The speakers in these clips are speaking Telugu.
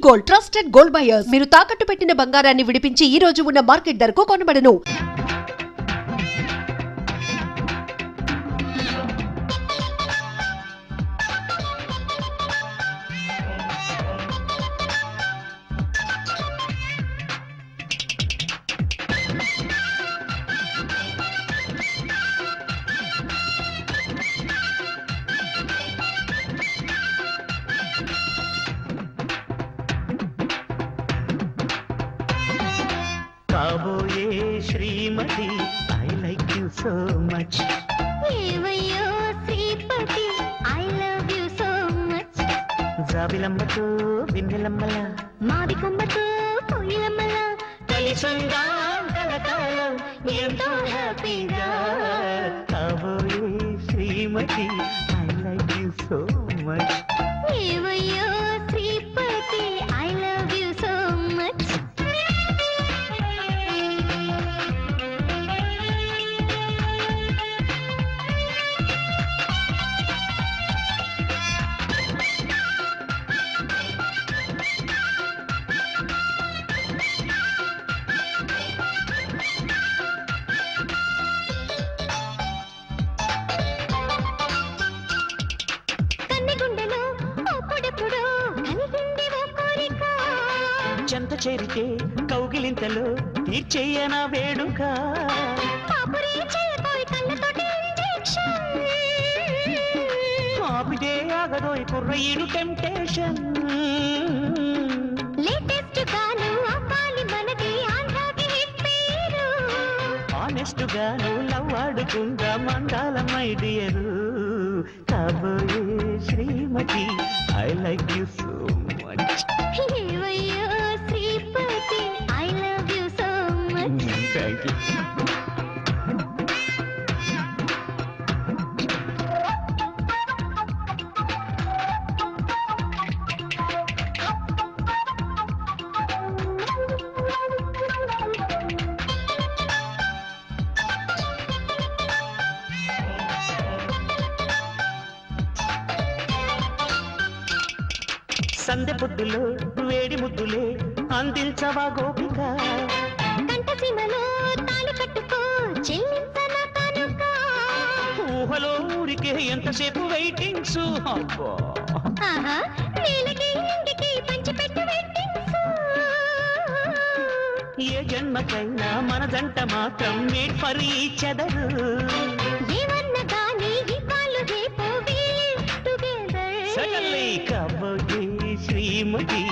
Gold, trusted gold buyers. మీరు తాకట్టు పెట్టిన బంగారాన్ని విడిపించి ఈ రోజు ఉన్న మార్కెట్ ధరకు కొనబడను. కాబోయే శ్రీమతి, I like you so much. ఏవయ్యో శ్రీపతి, I love you so much. జాబిలమ్మతో వెన్నెలమ్మల, మాది కొమ్మతో కోయిలమ్మల, కలిసంగా కలకాలం ఎంతో హ్యాపీగా. కాబోయే శ్రీమతి, I like you so much. ఏవయ్యో శ్రీపతి, I love you so much. చెంత చేరితే కౌగిలింతలో తీర్చేయన వేడుక. ఆపితే ఆగదోయ్ కుర్రయ్యను టెంప్టేషన్. లేటెస్ట్ గాను అవ్వాలి మనది ఆంధ్రాకి హిట్ పేరు. ఆనెస్ట్ గాను లవ్ ఆడుకుందా మందాల మై డియర్. కాబోయే శ్రీమతి, I like you so much. ఏవయ్యో శ్రీపతి, I love you so much. Thank you. సందె పొద్దులో వేడి ముద్దులే అందించవా గోపిక. కంఠసీమలో తాళి కట్టుకో చెల్లించన కానుక. ఊహలో ఊరికే ఎంతసేపు వెయిటింగ్స్. ఆహా నేలకి ఇంటికి పంచిపెట్టు వెయిటింగ్స్. ఏ జన్మకైనా మన జంట మాత్రం మేడ్ ఫర్ ఈచ్ అదర్. ఏమన్నా గానీ ఇవాళ రేపు టుగెదర్. సడన్లీ కాబోయే శ్రీమతి,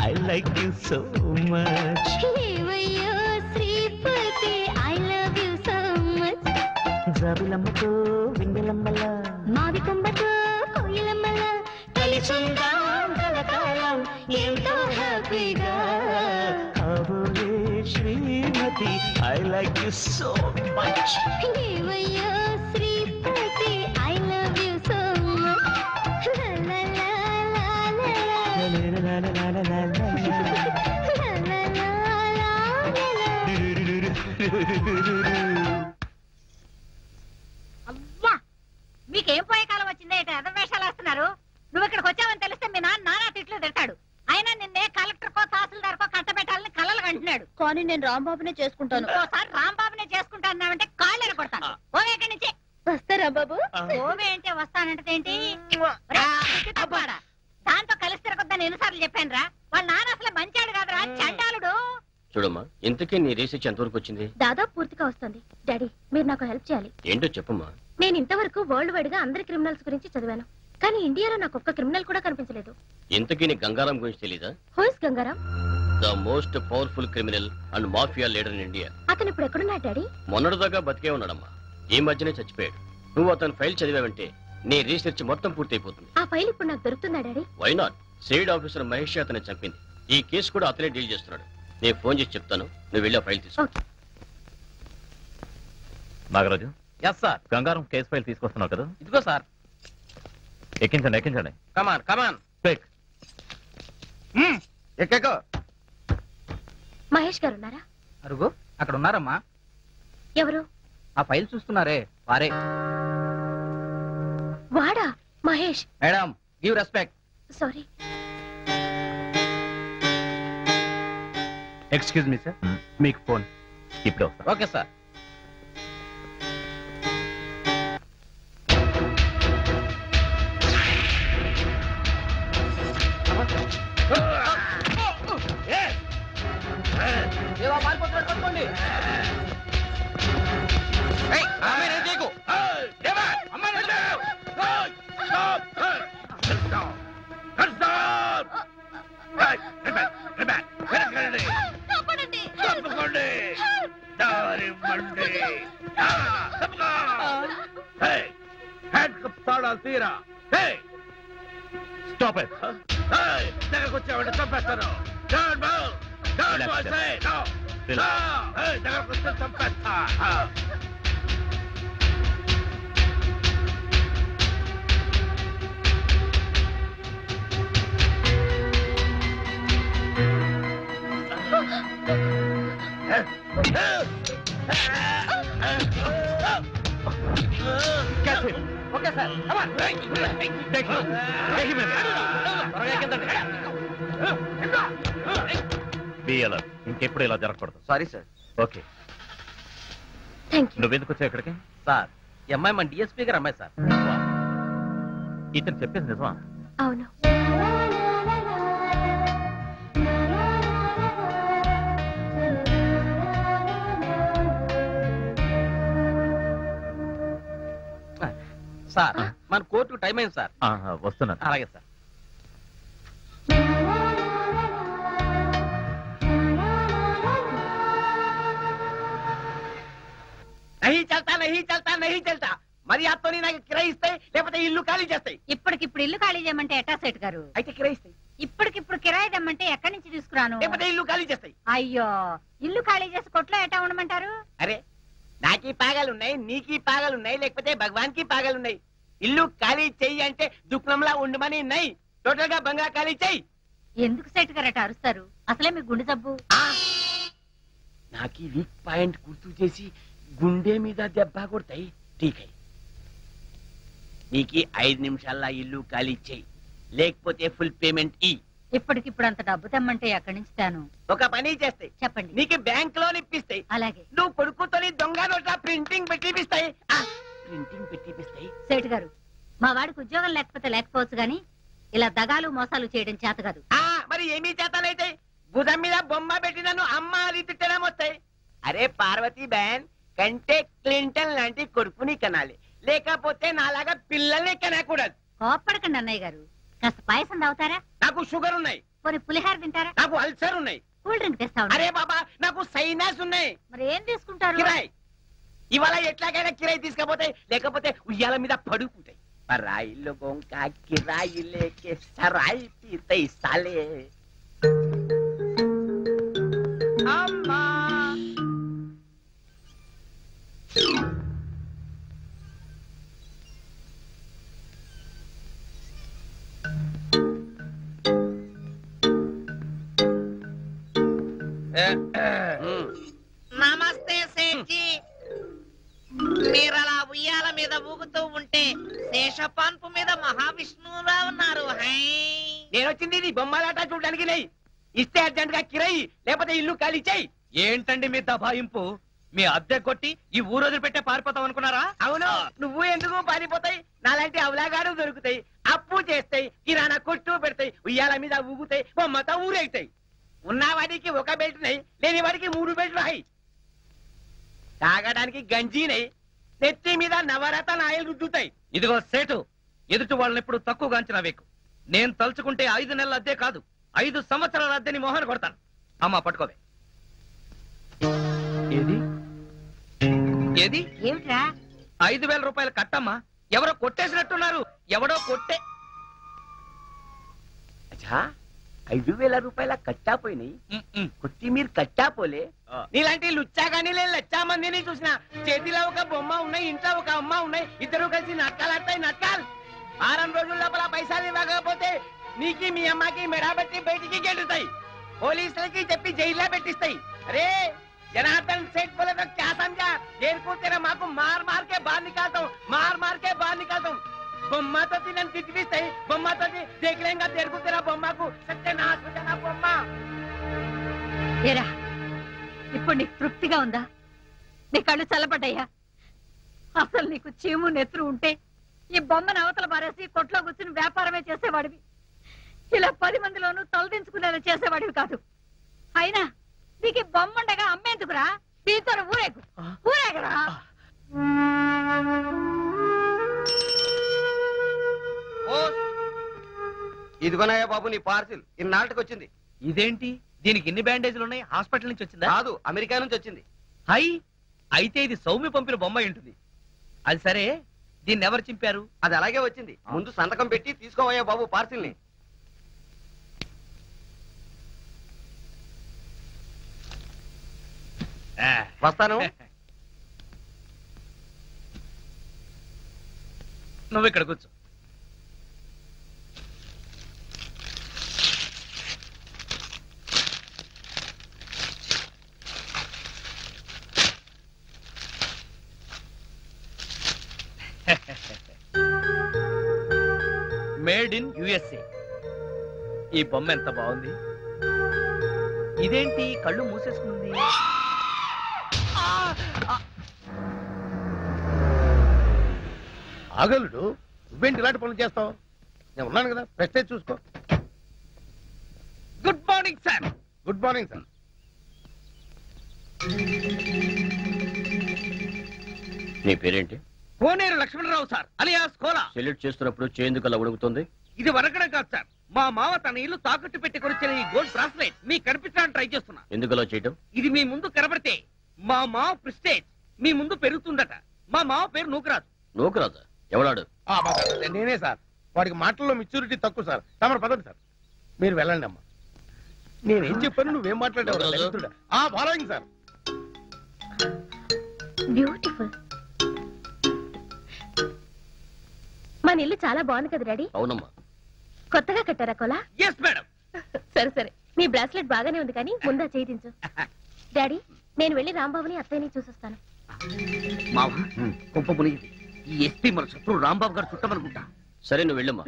I like you so much. ఏవయ్యో శ్రీపతి, I love you so much. జాబిలమ్మతో వెన్నెలమ్మల, మావి కొమ్మతో కోయిలమ్మల, కలిసుందా కలకాలం ఎంతో హ్యాపీగా. కాబోయే శ్రీమతి, I like you so much. ఏవయ్యో శ్రీపతి, I love you so much. లా లా లా లా లా లా. అవ్వా మీకేం పోయే కాలం వచ్చిందే ఎదవేషాలు వేస్తున్నారు. నువ్వు ఇక్కడికి వచ్చావని తెలిస్తే మీ నాన్న నానా తిట్లు తిడతాడు. అయినా నిన్నే కలెక్టర్ కో తహసీల్దార్ కో కట్ట పెట్టాలని కలలు కంటున్నాడు. కానీ నేను రాంబాబునే చేసుకుంటాను. ఓసారి రాంబాబునే చేసుకుంటానంటే కాళ్ళు కొడతాను. ఓవే ఇక్కడి నుంచి. వస్తారా బాబు? ఓవే అంటే వస్తానంటే ఏంటి? దాంతో కలిసి తిరగొద్దని ఎన్నిసార్లు చెప్పాను రా. వాళ్ళ నాన్న అసలు మంచాడు కాదురా, చండాలుడు. చూడమ్మా, ఇంతకీ నీ రీసెర్చ్ ఎంతవరకు వచ్చింది? దాదాపు పూర్తిగా వస్తుంది. డాడీ మీరు నాకు హెల్ప్ చేయాలి. ఏంటో చెప్పమ్మా. నేను ఇంతవరకు వరల్డ్ వైడ్ గా అందరి క్రిమినల్స్ గురించి చదివాను, కానీ ఇండియాలో నాకు ఒక్క క్రిమినల్ కూడా కనిపించలేదు. ఇంతకీ నీ గంగారాం గురించి తెలీదా? Who is Gangaram? The most powerful criminal and mafia leader in India. అతను ఇప్పుడు ఎక్కడున్నాడు డాడీ? మొన్నటిదాకా బతికే ఉన్నాడమ్మా, ఈ మధ్యనే చచ్చిపోయాడు. నువ్వు అతని ఫైల్ చదివావంటే నీ రీసెర్చ్ మొత్తం పూర్తయిపోతుంది. ఆ ఫైల్ ఇప్పుడు నాకు దొరుకుతుందా daddy? Why not? Side officer Mahesh అతన్ని చంపింది. ఈ కేసు కూడా అతనే డీల్ చేస్తున్నాడు. నేను ఫోన్ చేసి చెప్తాను, నువ్వు వెళ్ళి ఆ ఫైల్ తీసుకో. Nagaraju, yes sir. Gangaram case file తీసుకొస్తున్నావు కదా? ఇదిగో సార్. ఎక్కించండి ఎక్కించండి. Come on come on. క్విక్. ఎక్కో. మహేష్ గారు ఉన్నారా? అరుగు అక్కడ ఉన్నారమ్మా. ఎవరు? ఆ ఫైల్ చూస్తున్నారే వారే. వాడా Mahesh? Madam give respect. Sorry. Excuse me sir, Hmm. మీకు ఫోన్. ఇప్పుడే వస్తా. Okay sir. ఏవో పారిపోతున్నాడు, పట్టుకోండి. ఏయ్, అమ్మాయిని ఏం చేయకు. అమ్మాయిని ఏం చేయకు. Stop it. Catch him. Okay sir, come on. Take him. Take him in. త్వరగా ఎక్కిందండి. Be alert. ఇంకెప్పుడు ఇలా జరగకూడదు. Sorry sir. Okay. Thank you. నువ్వెందుకు వచ్చావు ఇక్కడికి? సార్, ఈ అమ్మాయి మన డిఎస్పీ గారు అమ్మాయి సార్. ఇతను చెప్పేది నిజమా? అవును. సార్, మన కోర్టుకు టైం అయింది సార్. వస్తున్నాను. అలాగే సార్. నహీ చల్తా మరి అత్తోని నాకు కిరాయి ఇస్తాయి, లేకపోతే ఇల్లు ఖాళీ చేస్తాయి. ఇప్పటికిప్పుడు ఇల్లు ఖాళీ చేయమంటే ఎట్టా సేటు గారు? అయితే కిరాయి ఇస్తాయి, ఇప్పటికిప్పుడు కిరాయి దమ్మంటే ఎక్కడి నుంచి తీసుకురాను? లేకపోతే ఇల్లు ఖాళీ చేస్తాయి. అయ్యో, ఇల్లు ఖాళీ చేసి కొట్లో ఎట్టా ఉండమంటారు? అరే, నాకీ పాగాలున్నాయి, నీకీ పాగాలున్నాయి, లేకపోతే భగవాన్ కి పాగాలున్నాయి. ఇల్లు ఖాళీ చెయ్యి అంటే దుఃఖంలా ఉండమని ఉన్నాయి. టోటల్ గా బంగా ఖాళీ చెయ్యి. ఎందుకు సేటు గారు అట్ట అరుస్తారు? అసలే మీ గుండె జబ్బు. నాకీ వీక్ పాయింట్ గుర్తు చేసి గుండె మీద దెబ్బ కొడతాయి. ఠీకై, నీకి 5 నిమిషాల్లో ఇల్లు ఖాళీ చెయ్యి, లేకపోతే ఫుల్ పేమెంట్ ఈ. ఇప్పటికిప్పుడు అంత డబ్బు తెమ్మంటే ఎక్కడి నుంచి తాను? ఒక పని చేస్తాయి, చెప్పండి. నీకు బ్యాంక్ లోన్ ఇప్పిస్తాయి. అలాగే. నువ్వు కొడుకుతోని దొంగ నోట్ల ప్రింటింగ్ పెట్టిపిస్తాయి. ప్రింటింగ్ పెట్టిపిస్తాయి. సేటు గారు, మా వాడికి ఉద్యోగం లేకపోతే లేకపోవచ్చు గాని ఇలా దగాలు మోసాలు చేయడం చేత కాదు. మరి ఏమీ చేతనైతే భుజం మీద బొమ్మ పెట్టి నన్ను అమ్మ అది తిట్టడం వస్తాయి. అరే పార్వతీ బ్యాన్ కంటే క్లింటన్ లాంటి కొడుకుని కనాలి, లేకపోతే నాలాగా పిల్లల్ని కనకూడదు. కోప్పడకండి అన్నయ్య గారు. కాస్త పాయసం తాగుతారా? నాకు షుగర్ ఉన్నాయి, పోనీ పులిహార తింటారా? నాకు అల్సర్ ఉన్నాయి. కూల్ డ్రింక్ తెస్తా అరే బాబా, నాకు సైనస్ ఉన్నాయి. మరి ఏం తీసుకుంటారు? కిరాయి ఇవాళ ఎట్లాగైనా కిరాయి తీసుకపోతే, లేకపోతే ఉయ్యాల మీద పడుకుంటాయి. పరాయి లోగోं का किराई लेके सराय पीते साले. అమ్మా నమస్తే సేఠ్జీ. మీరలా ఉయ్యాల మీద ఊగుతూ ఉంటే శేషపాన్పు మీద మహావిష్ణువులా ఉన్నారు. హై, నేను వచ్చింది నీ బొమ్మలాట చూడడానికి నెయ్యి ఇస్తే అర్జెంట్ గా కిరాయి, లేకపోతే ఇల్లు ఖాళీ చెయ్యి. ఏంటండి మీ దబాయింపు? మీ అద్దె కొట్టి ఈ ఊరోజు పెట్టే పారిపోతాం అనుకున్నారా? అవును, నువ్వు ఎందుకు పారిపోతాయి? నాలాంటి అవలాగాడు దొరుకుతాయి, అప్పు చేస్తాయి, కిరాణా కొట్టు పెడతాయి, ఉయ్యాల మీద ఊగుతాయి, బొమ్మతో ఊరేగుతాయి. ఉన్నవాడికి ఒక బెల్ట్ నై, లేని వాడికి 3 బెల్ట్లు హై. తాగడానికి గంజీనై, నెత్తి మీద నవరత్న ఆయిల్ రుద్దుతాయి. ఇదిగో సేటు, ఎదుటి వాళ్ళని ఎప్పుడు తక్కువగా అంచనా వేకు. నేను తలుచుకుంటే 5 నెలల అద్దె కాదు, 5 సంవత్సరాల అద్దెని మోహన కొడతాను. అమ్మా పట్టుకోవే. ఏది ఏది ఏమిట్రా? 5,000 రూపాయలు కట్టమ్మా. ఎవరో కొట్టేసినట్టున్నారు. ఎవడో కొట్టే. అచ్చా, 5,000 రూపాయల కట్టా పోయినాయి. కొట్టి మీరు కట్టా పోలే. నీలాంటి లుచ్చాగాని లచ్చా మందిని చూసిన. చేతిలో ఒక బొమ్మ ఉన్నాయి, ఇంట్లో ఒక అమ్మ ఉన్నాయి, ఇద్దరు కలిసి నాటకాలాడతాయి. నాటకాలు 6 రోజుల లోపల పైసలు ఇవ్వకపోతే నీకి మీ అమ్మకి మెడాబెట్టి బయటికి గెలుతాయి. పోలీసులకి చెప్పి జైల్లో పెట్టిస్తాయి. అరే जनार्दन सेठ बोले तो क्या समझा? देर को तेरा माँ को मार मार के बाहर निकालता हूँ, मार मार के बाहर निकालता हूँ. बम्मा तो तीन तिजवीस है, बम्मा तो देख लेंगा देर को तेरा बम्मा को सत्यानाश हो जाना बम्मा. ఏరా ఇప్పుడు నీకు తృప్తిగా ఉందా? నీ కళ్ళు చల్లబడ్డాయా? అసలు నీకు చీము నెత్తురు ఉంటే ఈ బొమ్మను అవతల పారేసి కొట్లో కూర్చుని వ్యాపారమే చేసేవాడివి. ఇలా 10 మందిలోనూ తలదించుకునేలా చేసేవాడివి కాదు. అయినా నీకు ఈ బొమ్మ ఉండగా అమ్మేందుకురా? దీంతో ఊరేగరా. ఇదిగోనయ్యా బాబు నీ పార్సిల్ ఇన్నాళ్ళకి వచ్చింది. ఇదేంటి దీనికి ఎన్ని బ్యాండేజ్లు ఉన్నాయి? హాస్పిటల్ నుంచి వచ్చిందా? కాదు, అమెరికా నుంచి వచ్చింది. హై, అయితే ఇది సౌమ్య పంపిన బొమ్మ ఉంటుంది. అది సరే, దీన్ని ఎవరు చింపారు? అది అలాగే వచ్చింది. ముందు సంతకం పెట్టి తీసుకోవయ్యా బాబు పార్సిల్ ని. వస్తాను. నువ్వు ఇక్కడ కూర్చో. Made in USA. ఈ బొమ్మ ఎంత బాగుంది. ఇదేంటి కళ్ళు మూసేసుకుంది? ఆగలుడు, నువ్వేంటి ఇలాంటి పనులు చేస్తావు? నేను ఉన్నాను కదా, ప్రెస్టేజ్ చూసుకో. Good morning sir. Good morning sir. నీ పేరేంటి? Koneru Lakshmanarao sir, alias Kola. Salute చేస్తున్నప్పుడు చేందుకు అలా ఉడుకుతుంది? ఇది వరకడం కాదు సార్, మా మావ తన ఇల్లు తాకట్టు పెట్టి కొనిచ్చిన ఈ గోల్డ్ బ్రాస్లెట్ మీకు కనిపించడానికి ట్రై చేస్తున్నా. ఎందుకు అలా చేయటం? ఇది మీ ముందు కనబడితే మా మావ ప్రెస్టేజ్ మీ ముందు పెరుగుతుందట. మా మావ పేరు నూకరాజు. నూకరాజా? ఎవడాడు? నేనే సార్. వాడికి మాటల్లో మెచ్యూరిటీ తక్కువ సార్. తమరు పదండి సార్, మీరు వెళ్ళండి అమ్మా. నేనేం చెప్పాను, నువ్వేం మాట్లాడావు? Following sir. బ్యూటిఫుల్. మన ఇల్లు చాలా బాగుంది కదా డాడీ? అవునమ్మా. కొత్తగా కట్టారా కోలా? Yes madam. సరే సరే, నీ బ్రాస్లెట్ బాగానే ఉంది కానీ ముందా చేయించు. డాడీ, నేను వెళ్ళి రాంబాబుని అత్తయ్యని చూసొస్తాను. మావ కొంప మునిగింది. ఈ ఎస్పీ మన శత్రువు రాంబాబు గారు చుట్టమనుకుంటా. సరే, నువ్వు వెళ్ళమ్మా.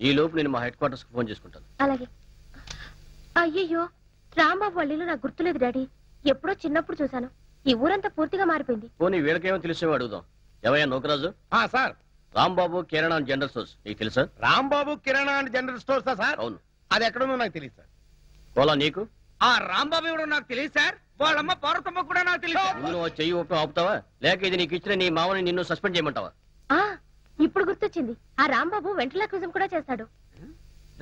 ఈ లోపు నేను మా హెడ్ క్వార్టర్స్ కి ఫోన్ చేసుకుంటాను. అలాగే. అయ్యయ్యో, రాంబాబు వాళ్ళ ఇల్లు నాకు గుర్తులేదు డాడీ. ఎప్పుడో చిన్నప్పుడు చూశాను. ఈ ఊరంతా పూర్తిగా మారిపోయింది. పోనీ వీళ్ళకేమో తెలిసేమో అడుగుదాం. ఎవయ్యా Nookaraju? Sir, Rambabu kirana and general stores నీకు తెలుసా? రాంబాబు కిరాణా అండ్ జనరల్ స్టోర్సా సార్? అవును. అది ఎక్కడుందో నాకు తెలియదు సార్. కోలా నీకు? ఆ రాంబాబు ఎవడో నాకు తెలియదు సార్. వాళ్ళమ్మ పార్వతమ్మ కూడా నాకు తెలియదు. ముందు నువ్వు చెయ్యి ఊపడం ఆపుతావా, లేక ఇది నీకు ఇచ్చిన నీ మామని నిన్ను సస్పెండ్ చేయమంటావా? ఆ ఇప్పుడు గుర్తొచ్చింది. ఆ రాంబాబు వెంట్రులాక్విజం కూడా చేస్తాడు.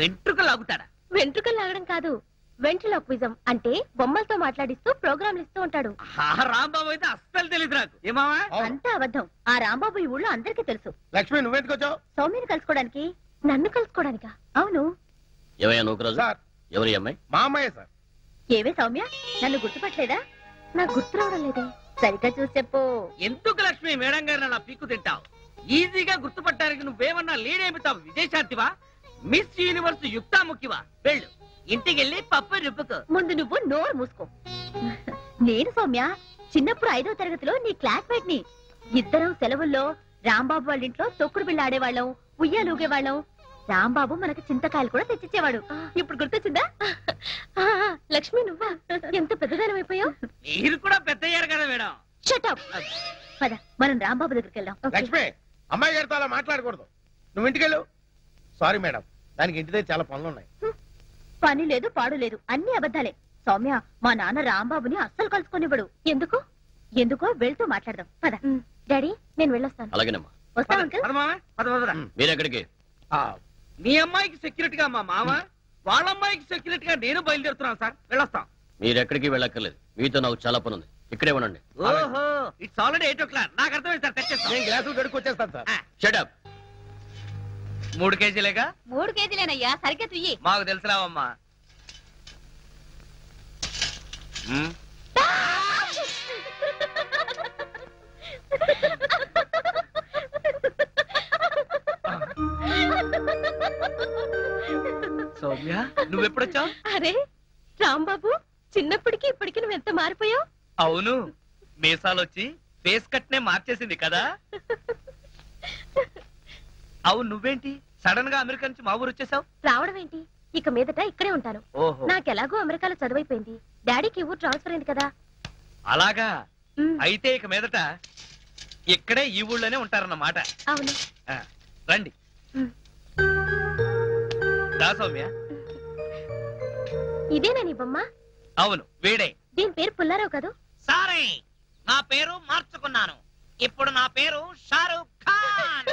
వెంట్రుకలు లాగుతాడా? వెంట్రుకలు లాగడం కాదు, వెంట్రులాక్విజం అంటే బొమ్మలతో మాట్లాడిస్తూ ప్రోగ్రాంలు ఇస్తూ ఉంటాడు. ఆ రాంబాబు అయితే అస్సలు తెలియదు నాకు. ఏమావా? అంతా అబద్ధం. ఆ రాంబాబు ఈ ఊళ్ళో అందరికీ తెలుసు. లక్ష్మి, నువ్వెందుకు వచ్చావు? సౌమ్యని కలుసుకోవడానికి. నన్ను కలుసుకోవడానికా? అవును. ఎవయ్యా నూకరాజు? సార్, ఎవరి అమ్మాయి? మా అమ్మాయే సార్. ఏవే సౌమ్య, నన్ను గుర్తుపట్టలేదా? నాకు గుర్తు రావడం లేదే. సరిగ్గా చూసి చెప్పు. ఎందుకు లక్ష్మి మేడం గారు నా పీక్కు తింటావు? ఈజీగా గుర్తుపట్టడానికి నువ్వేమన్నా లీడేమితావు? విజయశాంతివా? Miss universe యుక్తాముఖివా? వెళ్ళు, ఇంటికెళ్ళి పప్పు రుబ్బుకో. ముందు నువ్వు నోరు మూసుకో. నేను సౌమ్య చిన్నప్పుడు 5వ తరగతిలో నీ క్లాస్మేట్ ని. ఇద్దరం సెలవుల్లో రాంబాబు వాళ్ళ ఇంట్లో తొక్కుడు బిళ్ళ ఆడేవాళ్ళం, ఉయ్యాలూగేవాళ్ళం. రాంబాబు మనకు చింతకాయలు కూడా తెచ్చిచ్చేవాడు. ఇప్పుడు గుర్తొచ్చిందా? లక్ష్మి, నువ్వా? ఎంత పెద్దదానం అయిపోయావు. మీరు కూడా పెద్దయ్యారు కదా మేడం. Shut up. పద, మనం రాంబాబు దగ్గరికి వెళ్దాం. లక్ష్మి, అమ్మాయి గారితో అలా మాట్లాడకూడదు. నువ్వు ఇంటికెళ్ళు. సారీ మేడం, దానికి ఇంటి దగ్గర చాలా పనులు ఉన్నాయి. పని లేదు, పాడు లేదు, అన్ని అబద్ధాలే. సౌమ్య, మా నాన్న రాంబాబుని అస్సలు కలుసుకునివ్వడు. ఎందుకు? ఎందుకో వెళ్తూ మాట్లాడదాం. పద. డాడీ, నేను వెళ్ళొస్తాను. అలాగేనమ్మా. వస్తా అంకుల్. పద మామ, పద పదరా. మీరెక్కడికి? మీ అమ్మాయికి సెక్యూరిటీగా మా మామ, వాళ్ళ అమ్మాయికి సెక్యూరిటీగా నేను బయలుదేరుతున్నాను సార్. వెళ్ళొస్తాం. మీరెక్కడికి వెళ్ళక్కర్లేదు. మీతో నాకు చాలా పని ఉంది. ఇక్కడే ఉండండి. ఓహో, ఇట్స్ ఆల్రెడీ 8 o'clock. నాకు అర్థమైంది సార్. తెచ్చేస్తాం. నేను గ్లాసులు గడుకు వచ్చేస్తాను సార్. Shut up. 3 కేజీలేగా? 3 కేజీలేనయ్యా, సరిగ్గా తుయ్యి. మాకు తెలుసురావమ్మా. సౌమ్య, నువ్వెప్పుడొచ్చావు? అరే రాంబాబు, చిన్నప్పటికి ఇప్పటికి నువ్వు ఎంత మారిపోయావు. అవును, మీసాలొచ్చి ఫేస్ కట్ నే మార్చేసింది కదా. అవును, నువ్వేంటి సడన్ గా అమెరికా నుంచి మా ఊరు వచ్చేసావు? రావడం ఏంటి, ఇక మీదట ఇక్కడే ఉంటాను. ఓహో, నాకెలాగో అమెరికాలో చదువైపోయింది. డాడీకి ఊరు ట్రాన్స్ఫర్ అయింది కదా. అలాగా ఉమ్, అయితే ఇక మీదట ఇక్కడే ఈ ఊళ్ళోనే ఉంటారన్నమాట. అవును. ఆ, రండి. ఉమ్. దా సౌమ్య. ఇదేనా నీ బొమ్మ? అవును వీడే. దీని పేరు పుల్లారావు కదూ? సారీ, నా పేరు మార్చుకున్నాను. ఇప్పుడు నా పేరు షారూక్ ఖాన్.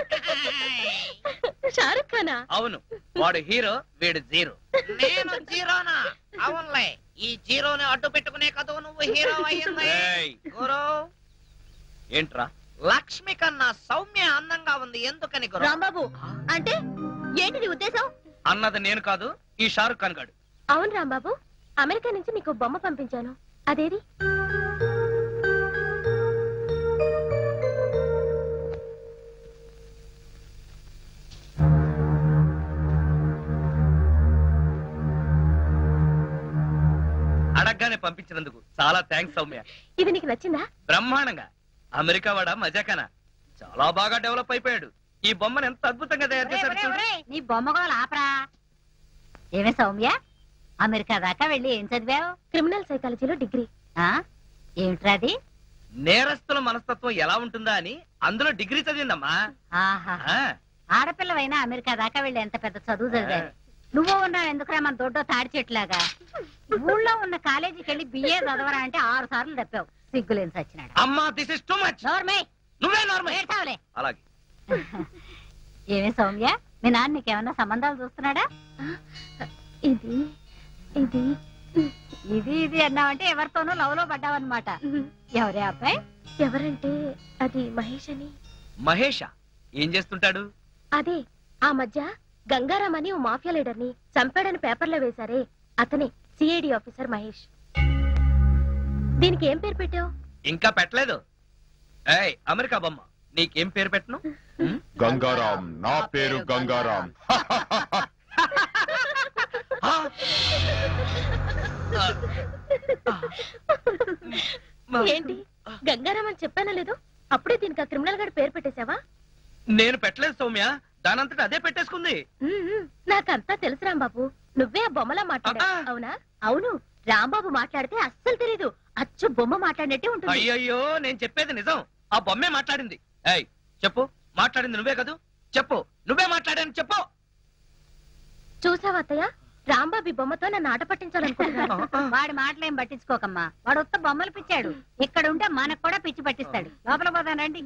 షారుఖ్ ఖానా? అవును, వాడు హీరో, వీడు జీరో. నేను జీరోనా? అవునులే, ఈ జీరోని అడ్డు పెట్టుకునే కదూ నువ్వు హీరో అయ్యింది. ఏయ్, గురు, ఏంట్రా? లక్ష్మి కన్నా సౌమ్య అందంగా ఉంది, ఎందుకని గురు? రాంబాబు, అంటే ఏంటి నీ ఉద్దేశం? అన్నది నేను కాదు, ఈ షారుఖ్ ఖాన్ గాడు. అవును రాంబాబు, అమెరికా నుంచి నీకు బొమ్మ పంపించాను, అదేది? అడగ్గానే పంపించినందుకు చాలా థ్యాంక్స్ సౌమ్య. ఇది నీకు నచ్చిందా? బ్రహ్మాండంగా. అమెరికా వాడ మజాకనా చాలా బాగా డెవలప్ అయిపోయాడు. ఈ బొమ్మను ఎంత అద్భుతంగా తయారు చేశాడు చూడు. నీ బొమ్మగోలు ఆపరా. ఏమే సౌమ్య, అమెరికా దాకా వెళ్ళి ఏం చదివావు? క్రిమినల్ సైకాలజీలో డిగ్రీ. ఏమిట్రా అది? నేరస్తుల మనస్తత్వం ఎలా ఉంటుందా అని అందులో డిగ్రీ చదివిందమ్మా. ఆహా, ఆ, ఆడపిల్లవైనా అమెరికా దాకా వెళ్ళి ఎంత పెద్ద చదువు చదివావు. నువ్వు ఉన్నావు ఎందుకురా మన దొడ్డో తాడి చెట్లాగా. ఊళ్ళో ఉన్న కాలేజీకి వెళ్ళి బిఏ చదవరా అంటే 6 సార్లు తప్పావు. సిగ్గులేని సచ్చినాడు. అమ్మా దిస్ ఇస్ టూ మచ్. నోర్మే, నువ్వే నార్మల్. ఏడ్చావులే. అలాగే. ఏమే సౌమ్య, మీ నాన్న నీకేమన్నా సంబంధాలు చూస్తున్నాడా? ఇది ఇది ఇది ఇది అన్నావంటే ఎవరితోనూ లవ్ లో పడ్డావన్నమాట. ఎవరే అబ్బాయి? ఎవరంటే అది మహేష్ అని. మహేషా ఏం చేస్తుంటాడు? అదే ఆ మధ్య గంగారాం అని ఓ మాఫియా లీడర్ ని చంపాడని పేపర్లో వేశారే, అతనే సిఐడి ఆఫీసర్ మహేష్. దీనికి ఏం పేరు పెట్టావు? ఇంకా పెట్టలేదు. ఏయ్ అమెరికా బొమ్మ, నీకేం పేరు పెట్టను? గంగారాం, నా పేరు గంగారాం. ఆ! ఏంటి గంగారాం అని చెప్పానా లేదు? అప్పుడే దీనికి ఆ క్రిమినల్ గారి పేరు పెట్టేశావా? నేను పెట్టలేదు సౌమ్య, దానంతట అదే పెట్టేసుకుంది. నాకంతా తెలుసు రాంబాబు, నువ్వే ఆ బొమ్మలా మాట్లాడా అవునా? అవును, రాంబాబు మాట్లాడితే అస్సలు తెలీదు, అచ్చు బొమ్మ మాట్లాడినట్టే ఉంటుంది. అయ్యయ్యో, నేను చెప్పేది నిజం. ఆ బొమ్మే మాట్లాడింది. ఏయ్ చెప్పు, మాట్లాడింది నువ్వే కదూ? చెప్పు, నువ్వే మాట్లాడాను చెప్పు. చూసావా అత్తయ్య, రాంబాబు ఈ బొమ్మతో నన్ను ఆట పట్టించాలనుకుంటున్నాను. వాడి మాటలేం పట్టించుకోకమ్మా, వాడు ఉత్త బొమ్మలు పిచ్చాడు. ఇక్కడ ఉంటే మనకు కూడా పిచ్చి పట్టిస్తాడు. లోపల పోదానండి.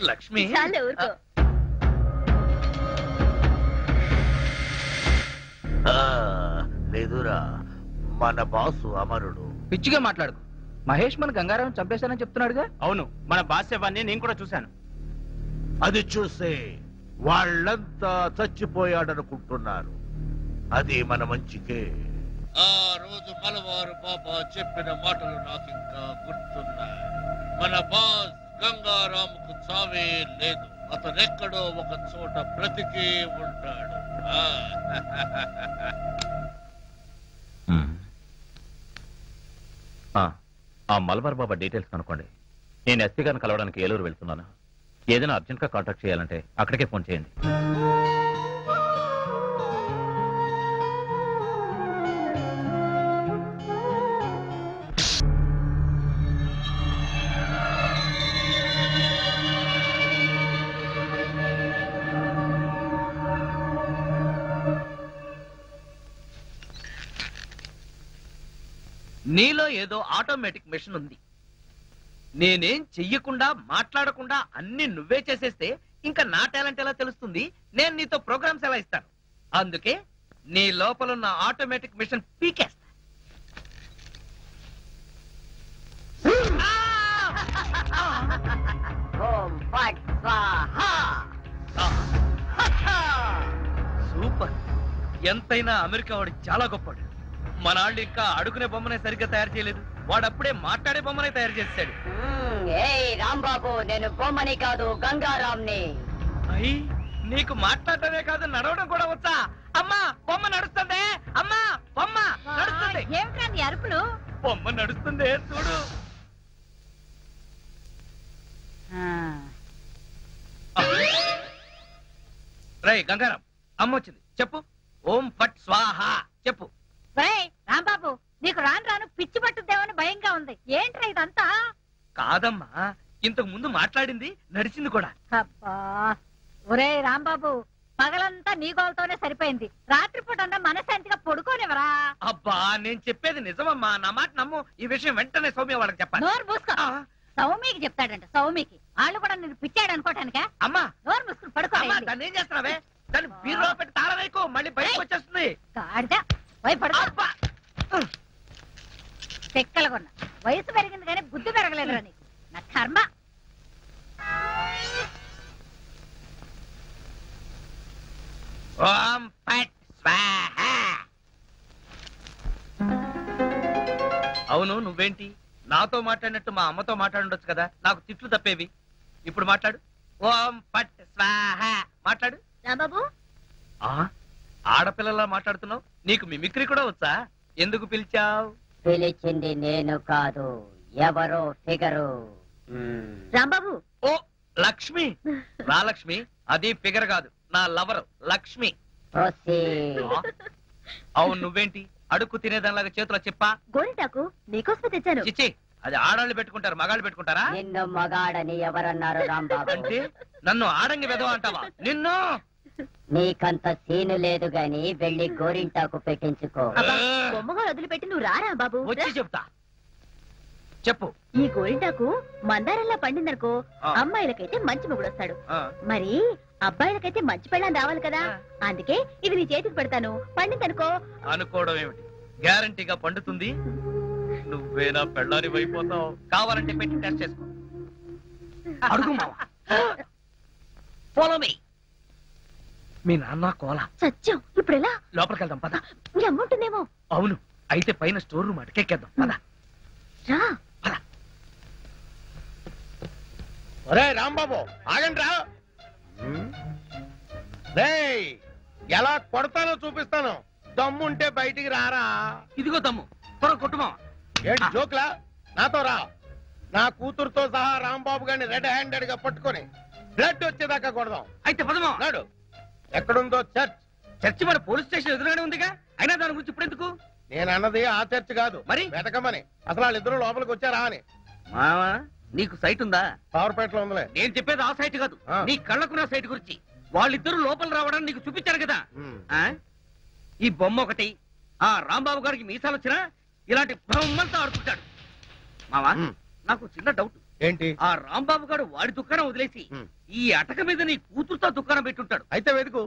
లక్ష్మి, చాలే ఊరుకో. లేదురా, మన బాసు అమరుడు. పిచ్చిగా మాట్లాడుకు. మహేష్ మన గంగారాం చంపేశానని చెప్తున్నాడుగా. అవును, మన బాస్యవాన్ని నేను కూడా చూశాను. అది చూసే వాళ్ళంతా చచ్చిపోయాడనుకుంటున్నారు. అది మన మంచికే. ఆ రోజు మలవారు బాబా చెప్పిన మాటలు నాకు ఇంకా గుర్తున్నాయి. మన బాస్ గంగారాముకు చావే లేదు, అతనెక్కడో ఒక చోట బ్రతికే ఉంటాడు. ఆ మలబార్ బాబా డీటెయిల్స్ కనుక్కోండి. నేను ఎస్పీ గారిని కలవడానికి ఏలూరు వెళ్తున్నాను. ఏదైనా అర్జెంట్ గా కాంటాక్ట్ చేయాలంటే అక్కడికే ఫోన్ చేయండి. నీలో ఏదో ఆటోమేటిక్ మెషిన్ ఉంది. నేనేం చెయ్యకుండా మాట్లాడకుండా అన్ని నువ్వే చేసేస్తే ఇంకా నా టాలెంట్ ఎలా తెలుస్తుంది? నేను నీతో ప్రోగ్రామ్స్ ఎలా ఇస్తాను? అందుకే నీ లోపలున్న ఆటోమేటిక్ మిషన్ పీకేస్తా. సూపర్. ఎంతైనా అమెరికా వాడు చాలా గొప్పవాడు. మనాళ్ళు ఇంకా అడుగునే బొమ్మనే సరిగ్గా తయారు చేయలేదు, వాడప్పుడే మాట్లాడే బొమ్మనే తయారు చేశాడు. రాంబాబు, నేను బొమ్మని కాదు గంగారాంని. అయ్యి, నీకు మాట్లాడటమే కాదు నడవడం కూడా వచ్చా? అమ్మా బొమ్మ నడుస్తుంది, అమ్మా బొమ్మ నడుస్తుంది. ఏమిటండి అరుపులు? బొమ్మ నడుస్తుంది చూడు. రై గంగారాం, అమ్మ వచ్చింది, చెప్పు. ఓం ఫట్ స్వాహా చెప్పు. రాంబాబు, నీకు రాను రాను పిచ్చి పట్టుద్దేమని భయంగా ఉంది. ఏంట్రా కాదమ్మా, ఇంతకు ముందు మాట్లాడింది నడిచింది కూడా. అబ్బా ఒరే రాంబాబు, పగలంతా నీ గోలతోనే సరిపోయింది. రాత్రిపూట అన్నా మనశాంతిగా పడుకోనివరా? అబ్బా నేను చెప్పేది నిజమమ్మా, నా మాట నమ్ము. ఈ విషయం వెంటనే సౌమ్య వాళ్ళకి చెప్పాలి. నోరు మూసుకో. సౌమికి చెప్తాడంట. సౌమికి వాళ్ళు కూడా నేను పిచ్చాడు అనుకోటానికే. అమ్మా నోరు మూసుకుని పడుకో. అమ్మా, దాన్ని ఏం చేస్తున్నావే? దాన్ని బీరులో పెట్టి తాళం వేయకు, మళ్ళీ బయటకు వచ్చేస్తుంది. గాడిద పోయి పడుకో. చెక్కలుగొన్నా వయసు పెరిగింది కానీ బుద్ధి పెరగలేదురా నీకు. నా కర్మ. ఓం ఫట్ స్వాహ. అవును, నువ్వేంటి నాతో మాట్లాడినట్టు మా అమ్మతో మాట్లాడుండొచ్చు కదా, నాకు తిట్లు తప్పేవి. ఇప్పుడు మాట్లాడు. ఓం ఫట్ స్వాహ మాట్లాడు. రాంబాబు, ఆడపిల్లలా మాట్లాడుతున్నావు. నీకు మిమిక్రీ కూడా వచ్చా? ఎందుకు పిలిచావు? పిలిచింది నేను కాదు, ఎవరో ఫిగరు. రాంబాబు. ఓ లక్ష్మి. రా లక్ష్మి, అది ఫిగర్ కాదు, నా లవర్ లక్ష్మి. అవును, నువ్వేంటి అడుక్కు తినేదానిలాగా చేతిలో చెప్పా? గోరింటాకు నీకోసమే తెచ్చాను. చిచ్చి, అది ఆడాళ్ళు పెట్టుకుంటారు, మగాళ్ళు పెట్టుకుంటారా? నిన్ను మగాడని ఎవరన్నారు రాంబాబు? అంటే నన్ను ఆడంగి వెదవ అంటావా? నిన్ను నీకంత సీను లేదు గాని వెళ్ళి గోరింటాకు పెట్టించుకో. బొమ్మగా వదిలిపెట్టి నువ్వు రారా బాబు. వచ్చి చెప్తా. చెప్పు. ఈ గోరింటాకు మందారంలా పండిందనుకో, అమ్మాయిలకైతే మంచి మొగుడు వస్తాడు. మరి అబ్బాయిలకైతే మంచి పెళ్ళాం రావాలి కదా, అందుకే ఇది నీ చేతికి పెడతాను. పండిందనుకో. అనుకోవడం ఏమిటి, గ్యారంటీగా పండుతుంది. నువ్వేనా పెళ్ళారి అయిపోతావు. కావాలంటే పెట్టి టెస్ట్ చేసుకో. అడుగు మావా. Follow me. మీ నాన్న కోల సత్యం. ఇప్పుడు ఎలా? లోపలికి వెళ్దాం పద. నీ అమ్ముంటుందేమో. అవును, అయితే పైన స్టోర్ రూమ్ అటకెక్కేద్దాం పద. రా. ఒరే రాంబాబు, ఆగండి రా. రేయ్, ఎలా కొడతానో చూపిస్తాను. దమ్ముంటే బయటికి రారా. ఇదిగో దమ్ము, త్వర కొట్టుమా. ఏంటి జోక్లా? నాతో రా. నా కూతురుతో సహా రాంబాబు గారిని రెడ్ హ్యాండెడ్ గా పట్టుకొని బ్లడ్ వచ్చేదాకా కొడదాం. అయితే పదమా. నాడు ఎక్కడుందో చర్చ్. చర్చి మన పోలీస్ స్టేషన్ ఎదురుగానే ఉందిగా, అయినా దాని గురించి ఇప్పుడు ఎందుకు? నేను అన్నది ఆ చర్చ్ కాదు, మరి వెతకమని. అసలు వాళ్ళిద్దరూ లోపలికి వచ్చారా అని. మావా, నీకు సైట్ ఉందా? పవర్పేటలో ఉందిలే. నేను చెప్పేది ఆ సైట్ కాదు, నీ కళ్ళకున్న సైట్ గురించి. వాళ్ళిద్దరూ లోపల రావడానికి నీకు చూపించారు కదా. ఈ బొమ్మ ఒకటి, ఆ రాంబాబు గారికి మీసాలు వచ్చినా ఇలాంటి బొమ్మలతో ఆడుకుంటాడు. మావా, నాకు చిన్న డౌట్. ఏంటి? ఆ రాంబాబు గారు వాడి దుకాణం వదిలేసి ఈ అటక మీద నీ కూతురుతో దుకాణం పెట్టుంటాడు. అయితే వెతుకు.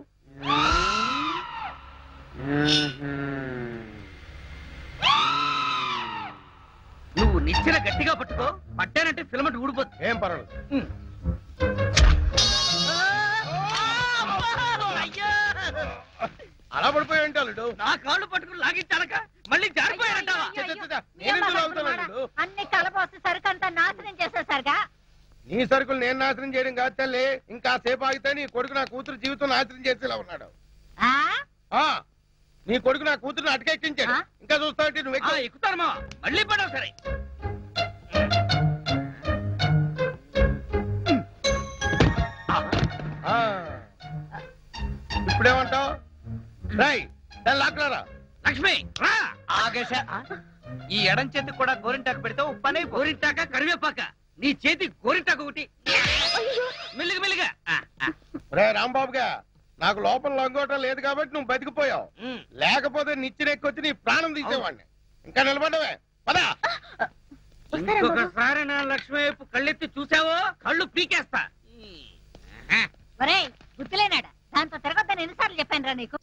నువ్వు నిచ్చెన గట్టిగా పట్టుకో, పట్టానంటే ఫిలమెంట్ ఊడిపోతుంది. ఏం పర్వాలేదు. అలా పడిపోయి ఉంటాడు. నా కాళ్ళు పట్టుకుని లాగించాలక మళ్ళీ జారిపోయారంటావా? అన్ని కలపోసి సరుకంతా నాశనం చేసేసరిగా. నీ సరుకులు నేను నాశనం చేయడం కాదు తల్లి. ఇంకా సేపు ఆగితే నీ కొడుకు నా కూతురు జీవితం నాశనం చేసేలా ఉన్నాడు. నీ కొడుకు నా కూతురుని అటకెక్కించాడు. ఇంకా చూస్తావు నువ్వు ఎక్కుతారమ్మా. మళ్ళీ పడవు సరే. ఇప్పుడేమంటావు? లాక్లారా. లక్ష్మి రా. ఆగేశ. ఈ ఎడం చేతికి కూడా గోరింటాకు పెడితే ఉప్పనే. గోరింటాక కరివేపాక, నీ చేతి గోరింటాకు ఒకటి. మెల్లిగా మెల్లిగా. రే రాంబాబుగా, నాకు లోపల లంగోటం లేదు కాబట్టి నువ్వు బతికిపోయావు. లేకపోతే నిచ్చినెక్కొచ్చి నీ ప్రాణం తీసేవాడిని. ఇంకా నిలబడవే పదా. ఇంకొకసారి నా లక్ష్మి వైపు కళ్ళెత్తి చూసావో కళ్ళు పీకేస్తా. ఒరేయ్ గుర్తులేనాడా, దాంతో తిరగొద్దని ఎన్నిసార్లు చెప్పాను రా నీకు.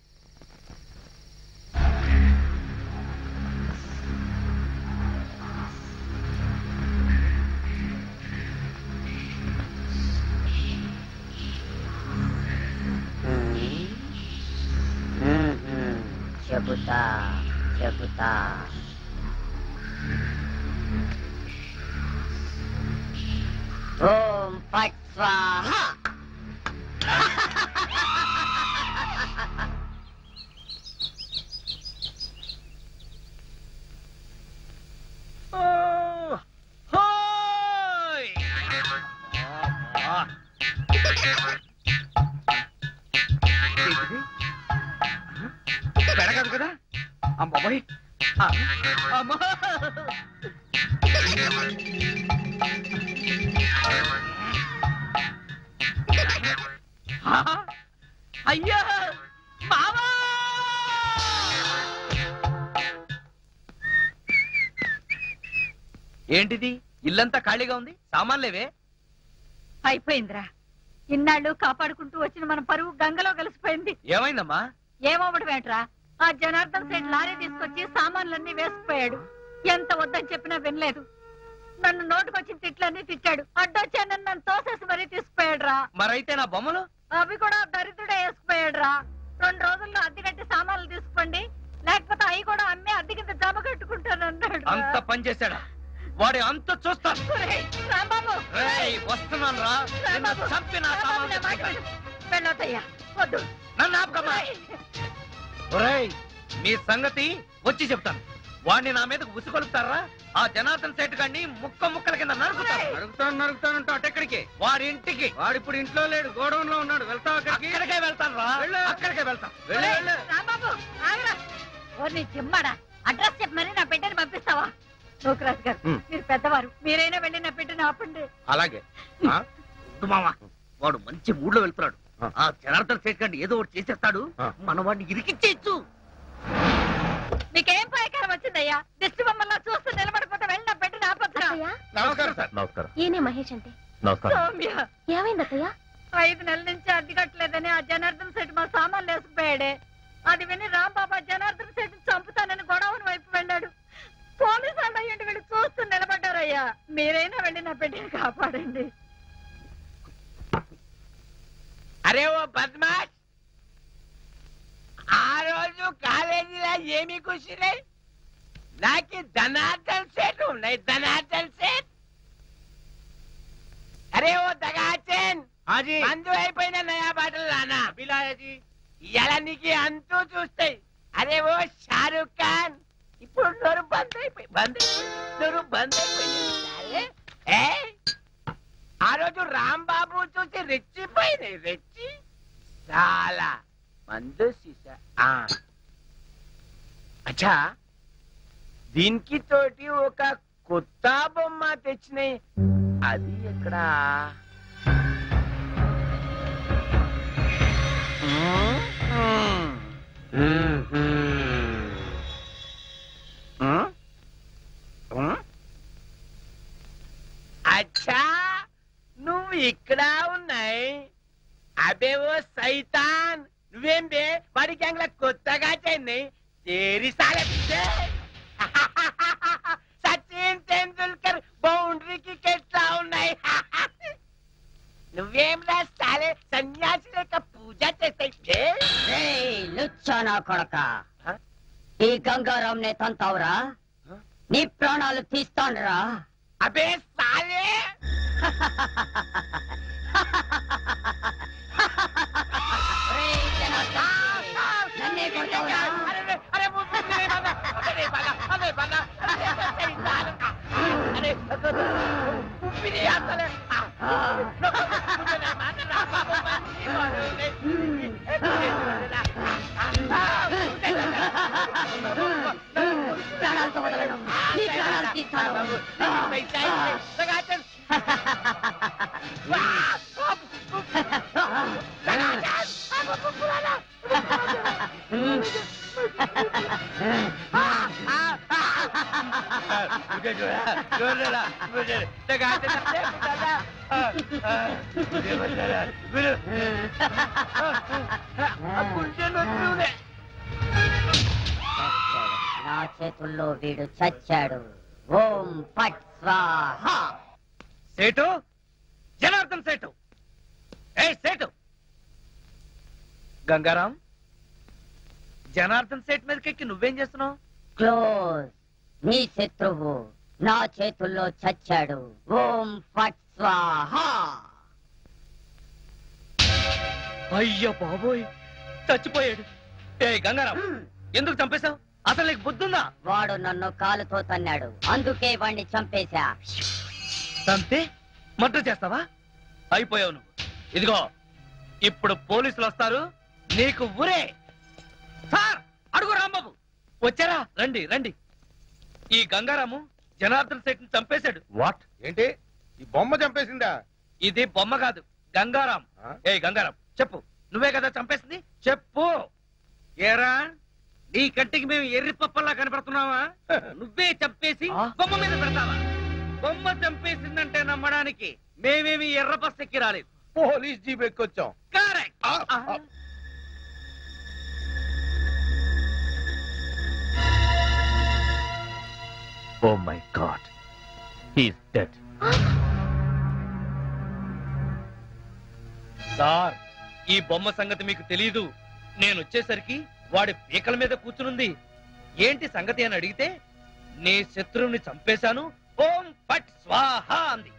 చెబుతా చెబుతా. ఓం ఫట్ స్వాహ. పెడగదు కదా అమ్మాయి. అమ్మా అయ్యో బావా ఏంటిది ఇల్లంతా ఖాళీగా ఉంది సామాన్లేవే అయిపోయిందిరా ఇన్నాళ్ళు కాపాడుకుంటూ వచ్చిన మన పరువు గంగలో కలిసిపోయింది. ఏమైందమ్మా ఏమవ్వడం ఏంట్రా, ఆ జనార్దన్ సైడ్ లారీ తీసుకొచ్చి సామాన్లన్నీ వేసుకుపోయాడు. ఎంత వద్దని చెప్పినా వినలేదు. నన్ను నోటుకొచ్చిన తిట్లన్నీ తిట్టాడు. అడ్డొచ్చానని నన్ను తోసేసి మరీ తీసుకుపోయాడు రా. మరైతే నా బొమ్మలు అవి కూడా దరిద్రుడే వేసుకుపోయాడు రా. 2 రోజుల్లో అద్దె కట్టి సామాన్లు తీసుకోండి, లేకపోతే అవి కూడా అమ్మి అద్దె కింద జమ కట్టుకుంటానన్నాడు. అంత పని చేశాడా? వాడి అంత చూస్తాను. రాంబాబు వస్తున్నాను రా, నిన్ను చంపి నా సామాన్లు తెచ్చుకుంటాను. వెళ్ళొద్దయ్యా, వద్దు. నన్ను ఆపకమ్మా. ఒరేయ్, మీ సంగతి వచ్చి చెప్తాను. వాడిని నా మీదకు ఉసుకొలుపుతారా? ఆ జనార్దన్ సేట్ గారిని ముక్కల కింద నరుకుతానంటూ అటెక్కడికి? వాడి ఇంటికి. వాడు ఇప్పుడు ఇంట్లో లేడు, గోడౌన్ లో ఉన్నాడు. వెళ్తావు అక్కడికి? అక్కడికే వెళ్తాను రా, అక్కడికే వెళ్తాను. రాంబాబు ఆగరా. ఓ నీ చిమ్మడా, అడ్రస్ చెప్పి మరి నా బిడ్డని పంపిస్తావా? నూకరాజు గారు, మీరు పెద్దవారు, మీరైనా వెళ్ళి నా బిడ్డని ఆపండి. అలాగే. మామా, వాడు మంచి మూడ్ లో వెళ్తున్నాడు. ఆ జనార్దన్ సేట్ గారిని ఏదో ఒకటి చేసేస్తాడు. మన వాడిని ఇరికిచ్చేయచ్చు. మీకేం పాయకారం వచ్చిందయ్యా? దిష్టి బొమ్మల్లా చూస్తూ నిలబడిపోతే వెళ్ళి నా బిడ్డని ఆపొద్దురా. నమస్కారం సార్. నమస్కారం. ఈయనే మహేష్ అంటే. నమస్కారం. సౌమ్య, ఏమైంది అత్తయ్య? 5 నెలల నుంచి అద్దె కట్టలేదని ఆ జనార్దన్ సెట్ మా సామాన్లు వేసుకుపోయాడే. అది విని రాంబాబా జనార్దన్ సెట్ చంపుతానని గొడవని వైపు వెళ్ళాడు. పోలీసు వాళ్ళు అయ్యండి వీళ్ళు చూస్తూ నిలబడ్డారయ్యా. మీరైనా వెళ్ళి నా బిడ్డని కాపాడండి. అరే ఓ బద్మాష్, ఆ రోజు కాలేజీలో ఏమి కూర్చున్నాయి? నాకు ధనార్దన్ సేట్ ఉన్నాయి, ధనార్దన్ సేట్. అరే ఓ దగాచన్, మందు అయిపోయిన నయా బాటలు రానా ఇలా నీకు అంతూ చూస్తాయి. అరే ఓ షారుఖ్ ఖాన్, ఇప్పుడు నోరు బంద్ అయిపోయింది. ఆ రోజు రాంబాబు చూసి రెచ్చిపోయింది, రెచ్చి చాలా మందు సీసా. అచ్చా, దీనికి తోటి ఒక కొత్త బొమ్మ తెచ్చినాయి. అది ఎక్కడా? అచ్చా, నువ్వు ఇక్కడ ఉన్నాయి. అబే ఓ సైతాన్, నువ్వేం బే వాడి గ్యాంగ్ లా కొత్తగా చెన్నై తేరి సాలే. సచిన్ తెండూల్కర్ బౌండరీకి ఎట్లా ఉన్నాయి? నువ్వేం రా సాలే సన్యాసి లేక పూజ చేస్తాయి. లుచ్చా నా కొడక, ఈ గంగారాం నే తంతావురా, నీ ప్రాణాలు తీస్తానురా. అబే సాలే, నన్నే కొడతావురా? ప్రాణాలతో వదలను, నీ ప్రాణాలు తీస్తాను. నా చేతుల్లో వీడు చచ్చాడు. ఓం ఫట్ స్వాహా. సేటు, జనార్దన్ సేటు, ఏ సేటు, గంగారాం, జనార్దన్ సేట్ మీదకెక్కి నువ్వేం చేస్తున్నావు? క్లోజ్. నీ శత్రువు నా చేతుల్లో చచ్చాడు. ఓం ఫట్ స్వాహా. అయ్యో బాబోయ్, చచ్చిపోయాడు. ఏ గంగారాం, ఎందుకు చంపేశావు? అసలు నీకు బుద్ధుందా? వాడు నన్ను కాలుతో తన్నాడు, అందుకే వాణ్ణి చంపేశా. చంపే మర్డర్ చేస్తావా? అయిపోయావు నువ్వు. ఇదిగో, ఇప్పుడు పోలీసులు వస్తారు, నీకు ఊరే. సార్, అడుగు రాంబాబు. వచ్చారా? రండి రండి. ఈ గంగారాము జనార్దన్ సేట్ ని చంపేశాడు. వాట్? ఏంటి, ఈ బొమ్మ చంపేసిందా? ఇది బొమ్మ కాదు, గంగారాం. ఏ గంగారాం, చెప్పు, నువ్వే కదా చంపేసింది, చెప్పు. ఏరా, నీ కంటికి మేము ఎర్రి పప్పల్లా కనపడుతున్నావా? నువ్వే చంపేసి బొమ్మ మీద పెడతావా? బొమ్మ చంపేసిందంటే నమ్మడానికి మేమేమి ఎర్ర బస్ ఎక్కి రాలేదు, పోలీస్ జీప్ ఎక్కొచ్చాం. Correct. Oh my God, he's dead. Sir, ఈ బొమ్మ సంగతి మీకు తెలీదు. నేను వచ్చేసరికి వాడి పీకల మీద కూర్చునుంది. ఏంటి సంగతి అని అడిగితే, నీ శత్రువుని చంపేశాను, ఓం ఫట్ స్వాహ అంది.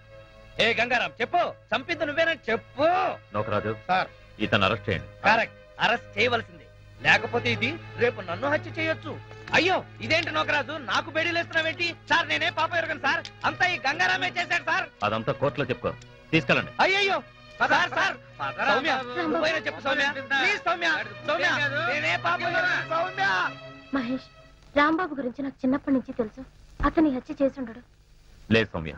ఏ గంగారాం, చెప్పు, చంపింది నువ్వేనని చెప్పు. నోకరాజు సార్, ఇతను అరెస్ట్ చేయండి. కరెక్ట్, అరెస్ట్ చేయవలసిందే. లేకపోతే ఇది రేపు నన్ను హత్య చేయొచ్చు. అయ్యో, ఇదేంటి నోకరాజు, నాకు బేడీలేస్తున్నావేంటి? సార్, నేనే పాప ఎరగను సార్, అంతా ఈ గంగారామే చేశాడు సార్. అదంతా కోర్టులో చెప్పుకో, తీసుకెళ్ళండి. అయ్యయ్యో, సార్ సార్, సౌమ్య, నువ్వైనా చెప్పు సౌమ్య, ప్లీజ్ సౌమ్య, సౌమ్య, నేనే పాప ఎరగను, సౌమ్య. మహేష్, రాంబాబు గురించి నాకు చిన్నప్పటి నుంచి తెలుసు. అతని హత్య చేసుండడు. లేదు సౌమ్య,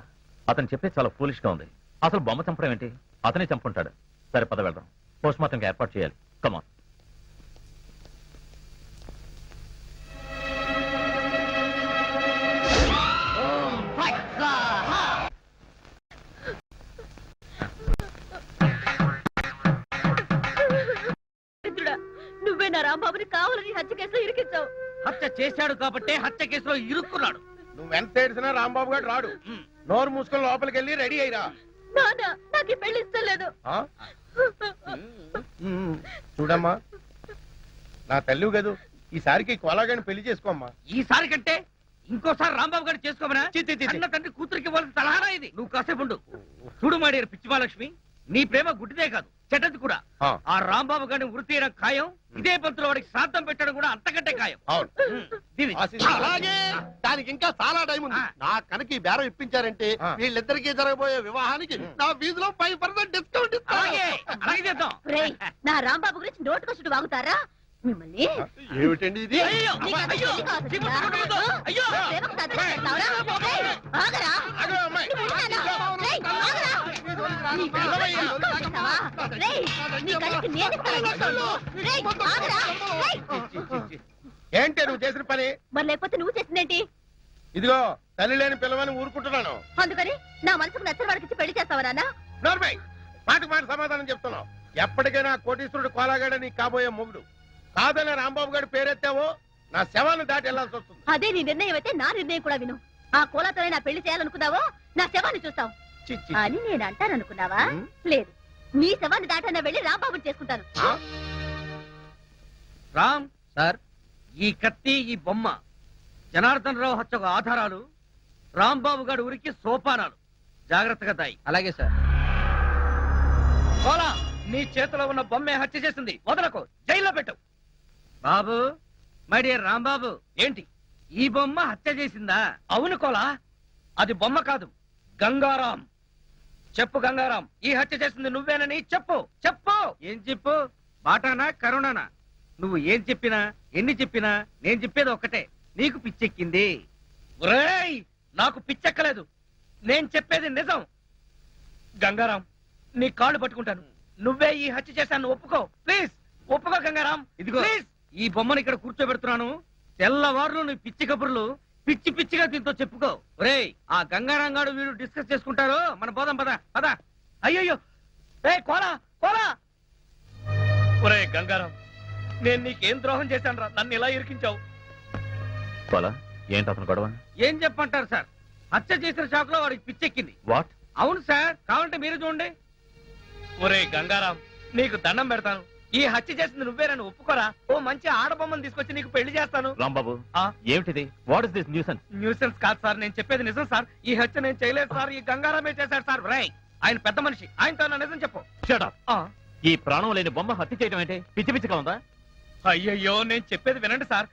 అతను చెప్పేది చాలా ఫూలిష్ గా ఉంది. అసలు బొమ్మ చంపడం ఏంటి? అతనే చంపుంటాడు. సరే, పద వెళ్దాం. పోస్ట్ మార్టంకి ఏర్పాటు చేయాలి. కమాన్. నువ్వే నా రాంబాబుని కావాలని హత్య కేసులో ఇరికించావు. హత్య చేశాడు కాబట్టే హత్య కేసులో ఇరుక్కున్నాడు. నువ్వెంత ఏడిసినా రాంబాబు గారు రాడు. నోరు మూసుకొని లోపలికి వెళ్ళి రెడీ అయ్యిరా. నాన్న, నాకు ఈ పెళ్లి ఇష్టం లేదు. ఆ? చూడమ్మా, నా తల్లి కదూ, ఈసారికి కోలాగాని పెళ్లి చేసుకోమ్మా. ఈసారి కంటే ఇంకోసారి రాంబాబు గారిని చేసుకోమనా? అన్న తండ్రి కూతురికి ఇవ్వాల్సిన సలహానా ఇది? నువ్వు కాసేపు ఉండు. చూడు మాడియారు పిచ్చిమాలక్ష్మి, నీ ప్రేమ గుడ్డిదే కాదు, చెడ్డది కూడా. ఆ రాంబాబు గారిని వృత్తి తీయడం ఖాయం. ఇదే పంతులు వాడికి శ్రాద్ధం పెట్టడం కూడా అంతకంటే ఖాయం. అలాగే, దానికి ఇంకా చాలా టైం ఉంది. నా కనుక ఈ బేరం ఇప్పించారంటే వీళ్ళిద్దరికీ జరగబోయే వివాహానికి నా వీధిలో 5% డిస్కౌంట్ ఇస్తాను. రేయ్, నా రాంబాబు గురించి నోటుకొచ్చుడు వాగుతారా మిమ్మల్ని? ఏమిటండి ఇది? నీకు అంత తెలివి కావచ్చురా? ప్రేమకు తగ్గట్టు చేస్తావురా? రేయ్, ఆగరా? నువ్వు వింటానా? రేయ్, ఆగరా? నీ కళ్ళకి ఇంకా వచ్చేసావా? రేయ్, నీ కళ్ళకి నేను ఇస్తాను. రేయ్, ఆగరా? రేయ్. ఏంటి నువ్వు చేసిన పని? మరి లేకపోతే నువ్వు చేసిందేంటి? ఇదిగో, తల్లి లేని పిల్లవని ఊరుకుంటున్నాను. అందుకని నా మనసుకు నచ్చిన వాడికి పెళ్లి చేస్తావా నాన్న? నోర్మై, మాటకు మాట సమాధానం చెప్తున్నావు. ఎప్పటికైనా కోటీశ్వరుడు కోలాగాడ నీకు కాబోయే మొగుడు. కాదనే రాంబాబు గారి పేరెత్తావో నా శవాన్ని దాటి వెళ్లాల్సి వస్తుంది. అదే నీ నిర్ణయం అయితే నా నిర్ణయం కూడా విను. ఆ కోలాతోనే నా పెళ్లి చేయాలనుకున్నావో నా శవాన్ని చూస్తావు అని నేను అంటాననుకున్నావా? లేదు, నీ శవాన్ని దాటన్నా వెళ్ళి రాంబాబుని చేసుకుంటాను. రామ్ సార్, ఈ కత్తి, ఈ బొమ్మ జనార్దన్ రావు హత్యకు ఆధారాలు, రాంబాబు గారి ఊరికి సోపానాలు. జాగ్రత్తగా దాయి. అలాగే సార్. కోలా, నీ చేతిలో ఉన్న బొమ్మే హత్య చేసింది, వదలకు, జైల్లో పెట్టు. బాబు, మై డియర్ రాంబాబు, ఏంటి ఈ బొమ్మ హత్య చేసిందా? అవును కోలా, అది బొమ్మ కాదు, గంగారాం. చెప్పు గంగారాం, ఈ హత్య చేసింది నువ్వేనని చెప్పు. చెప్పు. ఏం చెప్పు? బాటానా కరుణానా? నువ్వు ఏం చెప్పినా, ఎన్ని చెప్పినా నేను చెప్పేది ఒక్కటే, నీకు పిచ్చెక్కింది. ఒరేయ్, నాకు పిచ్చెక్కలేదు, నేను చెప్పేది నిజం. గంగారాం, నీ కాళ్ళు పట్టుకుంటాను, నువ్వే ఈ హత్య చేశాను ఒప్పుకో. ప్లీజ్ ఒప్పుకో గంగారాం. ఇదిగో, ప్లీజ్, ఈ బొమ్మను ఇక్కడ కూర్చోబెడుతున్నాను. తెల్లవారులు నీ పిచ్చి కబుర్లు పిచ్చి పిచ్చిగా దీంతో చెప్పుకో. ఒరేయ్, ఆ గంగారాం గారు వీడు డిస్కస్ చేసుకుంటారు, మన పోదాం పద పద. అయ్యయ్యో, ఏ కోలా కోలా. ఒరే గంగారాం, నేను నీకేం ద్రోహం చేశాను రా, నన్ను ఇలా ఇరికించావు. కోలా, ఏంటి అతను గొడవ? ఏం చెప్పంటారు సార్, హత్య చేసిన షాక్ లో వాడికి పిచ్చెక్కింది. వాట్? అవును సార్, కావాలంటే మీరు చూడండి. ఒరే గంగారాం, నీకు దండం పెడతాను, ఈ హత్య చేసింది నువ్వేనని ఒప్పుకోరా. ఓ మంచి ఆడబొమ్మను తీసుకొచ్చి నీకు పెళ్లి చేస్తాను. రాంబాబు, ఏమిటిది? What is this nuisance? Nuisance కాదు సార్, నేను చెప్పేది నిజం సార్. ఈ హత్య నేను చేయలేదు సార్, ఈ గంగారామే చేశాడు సార్. రై, ఆయన పెద్ద మనిషి, ఆయనతో నా నిజం చెప్పు. Shut up. ఈ ప్రాణం లేని బొమ్మ హత్య చేయడం ఏంటి? పిచ్చి పిచ్చిగా ఉందా? అయ్యయ్యో, నేను చెప్పేది వినండి సార్.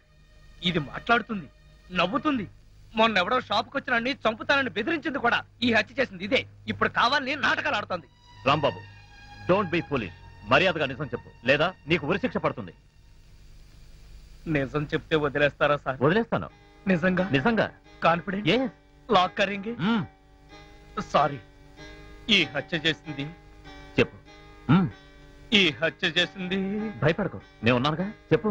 ఇది మాట్లాడుతుంది, నవ్వుతుంది. మొన్నెవడో షాపుకి వచ్చిన చంపుతానని బెదిరించింది కూడా. ఈ హత్య చేసింది ఇదే. ఇప్పుడు కావాలని నాటకాలు ఆడుతుంది. Rambabu, don't be foolish. మర్యాదగా నిజం చెప్పు, లేదా నీకు ఉరిశిక్ష పడుతుంది. నిజం చెప్తే వదిలేస్తారా సార్? వదిలేస్తాను. నిజంగా? నిజంగా. కాన్ఫిడెంట్? లాక్ కరేంగే? సారీ, ఈ హత్య చేసింది చెప్పు. ఈ హత్య చేసింది భయపడకు నేను ఉన్నానుగా, చెప్పు.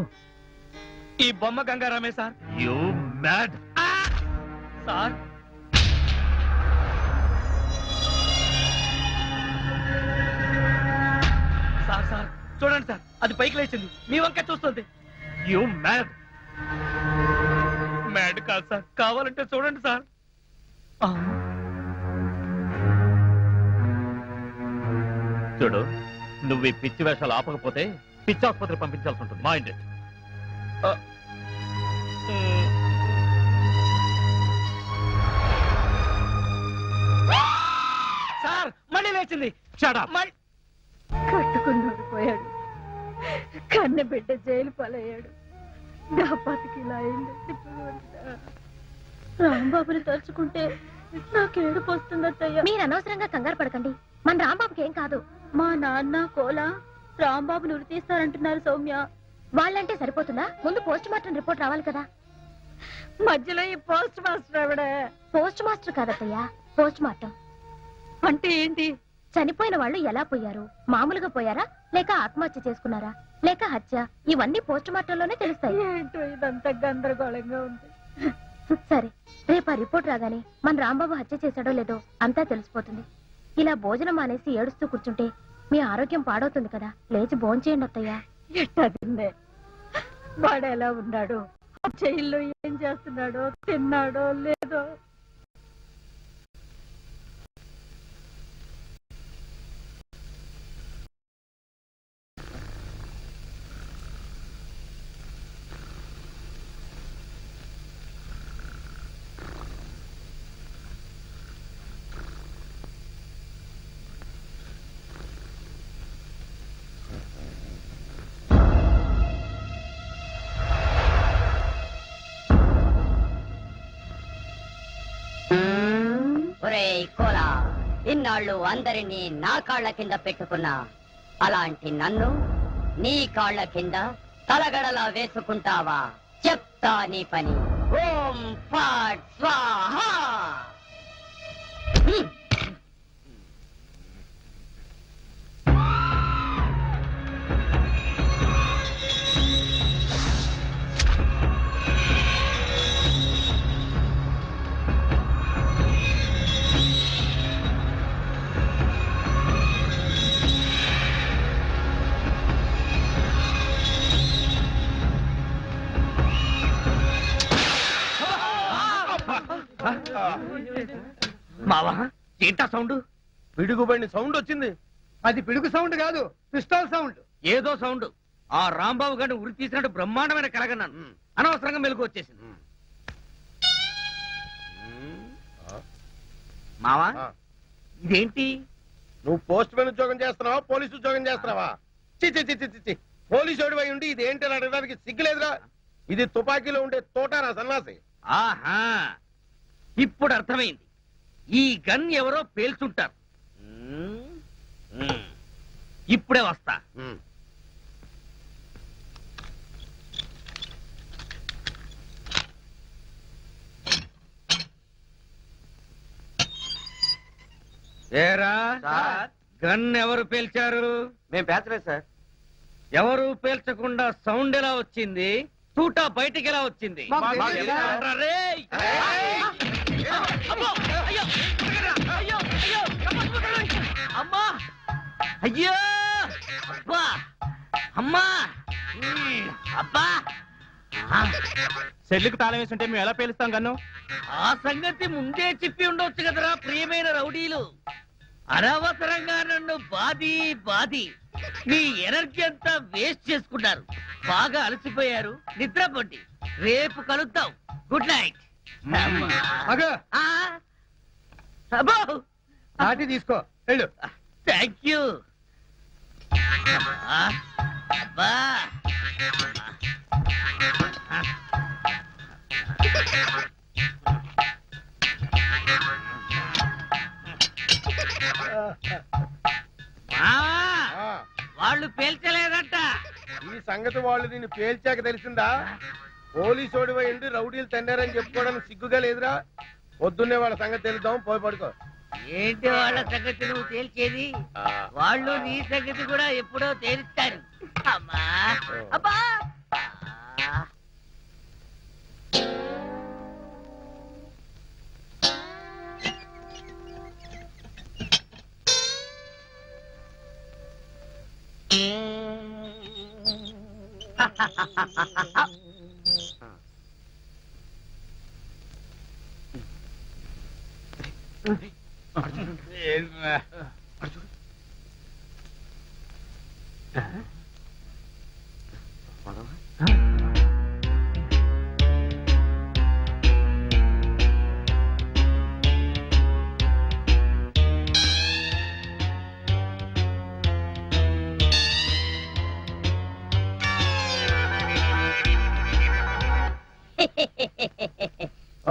ఈ బొమ్మ గంగారామే sir. You mad. Sir sir sir చూడండి సార్, అది పైకి లేచింది, మీ వంక చూస్తుంది. You mad. మ్యాడ్ కాదు సార్, కావాలంటే చూడండి సార్. చూడు, నువ్వు ఈ పిచ్చి వేషాలు ఆపకపోతే పిచ్చి ఆసుపత్రి పంపించాల్సి ఉంటుంది. Mind it. సార్ మళ్ళీ లేచింది. Shut up. కట్టుకున్నాడు పోయాడు, కన్న బిడ్డ జైలు పాలయ్యాడు, నా బతికి ఇలా అయింది. రాంబాబుని తలుచుకుంటే నాకు ఏడుపు వస్తుందత్తయ్య. మీరు అనవసరంగా కంగారు పడకండి, మన రాంబాబుకి ఏం కాదు. మా నాన్న కోలా రాంబాబుని ఉరి తీస్తారంటున్నారు సౌమ్య. వాళ్ళంటే సరిపోతుందా? ముందు పోస్ట్ మార్టం రిపోర్ట్ రావాలి కదా. మధ్యలో ఈ పోస్ట్ మాస్టర్ ఆవిడ. పోస్ట్ మాస్టర్ కాదత్తయ్య, పోస్ట్ మార్టం. అంటే ఏంటి? చనిపోయిన వాళ్ళు ఎలా పోయారు? మామూలుగా పోయారా, లేక ఆత్మహత్య చేసుకున్నారా, లేక హత్య? ఇవన్నీ పోస్ట్ మార్టంలోనే తెలుస్తాయి. ఏంటో ఇదంతా గందరగోళంగా ఉంది. సరే, రేపు ఆ రిపోర్ట్ రాగానే మన రాంబాబు హత్య చేశాడో లేదో అంతా తెలిసిపోతుంది. ఇలా భోజనం మానేసి ఏడుస్తూ కూర్చుంటే మీ ఆరోగ్యం పాడవుతుంది కదా. లేచి భోంచేయండి అత్తయ్య. ఎట్టా తిందే? వాడు ఎలా ఉన్నాడు? జైల్లో ఏం చేస్తున్నాడో, తిన్నాడో లేదో? ఒరేయ్ కోలా, ఇన్నాళ్ళు అందరినీ నా కాళ్ల కింద పెట్టుకున్నా, అలాంటి నన్ను నీ కాళ్ల కింద తలగడలా వేసుకుంటావా? చెప్తా నీ పని. ఓం ఫాట్ స్వాహా. మావా, ఏంటా సౌండ్? పిడుగుబడిన సౌండ్ వచ్చింది. అది పిడుగు సౌండ్ కాదు, పిస్టల్ సౌండ్. ఏదో సౌండ్. ఆ రాంబాబు గారిని ఉరి తీసినట్టు బ్రహ్మాండమైన కలగన్నాను. అనవసరంగా మెలకు వచ్చేసింది. మావా, ఆ. ఇదేంటి? నువ్వు పోస్ట్ మ్యాన్ ఉద్యోగం చేస్తున్నావా, పోలీసు ఉద్యోగం చేస్తున్నావా? చి పోలీసు ఓడివై ఉండి ఇది ఏంటి అని అడగడానికి సిగ్గులేదురా? ఇది తుపాకీలో ఉండే తోటారా సన్నాసి. ఆహా, ఇప్పుడు అర్థమైంది. ఈ గన్ ఎవరో పేల్చుంటారు. ఇప్పుడే వస్తా. ఏరా, గన్ ఎవరు పేల్చారు? మేము పేర్చలేదు సార్. ఎవరు పేల్చకుండా సౌండ్ ఎలా వచ్చింది? తూటా బయటికి ఎలా వచ్చింది? రేయ్! అమ్మో! అయ్యో! అయ్యో! అయ్యో! అమ్మా! అయ్యో! అబ్బా! అమ్మా! అబ్బా! సెల్లుకు తాళం వేసి ఉంటే మేము ఎలా పేలుస్తాం గన్ను? ఆ సంగతి ముందే చెప్పి ఉండొచ్చు కదరా ప్రియమైన రౌడీలు. అనవసరంగా నన్ను బాది మీ ఎనర్జీ అంతా వేస్ట్ చేసుకున్నారు. బాగా అలసిపోయారు, నిద్రపోండి. రేపు కలుద్దాం. Good night. అబ్బో, నాటి తీసుకో వెళ్ళు. Thank you. అబ్బా, వాళ్ళు పేల్చలేదంట. ఈ సంగతి వాళ్ళు నిన్ను పేల్చాక తెలిసిందా? పోలీసు ఓడివై ఉండి రౌడీలు తండారని చెప్పుకోవడానికి సిగ్గుగా లేదురా? పొద్దున్నే వాళ్ళ సంగతి తెలుద్దాం. పోయి పడుకో. ఏంటి వాళ్ళ సంగతి నువ్వు తేల్చేది? వాళ్ళు నీ సంగతి కూడా ఎప్పుడో తేలుస్తారు. అమ్మా అబ్బా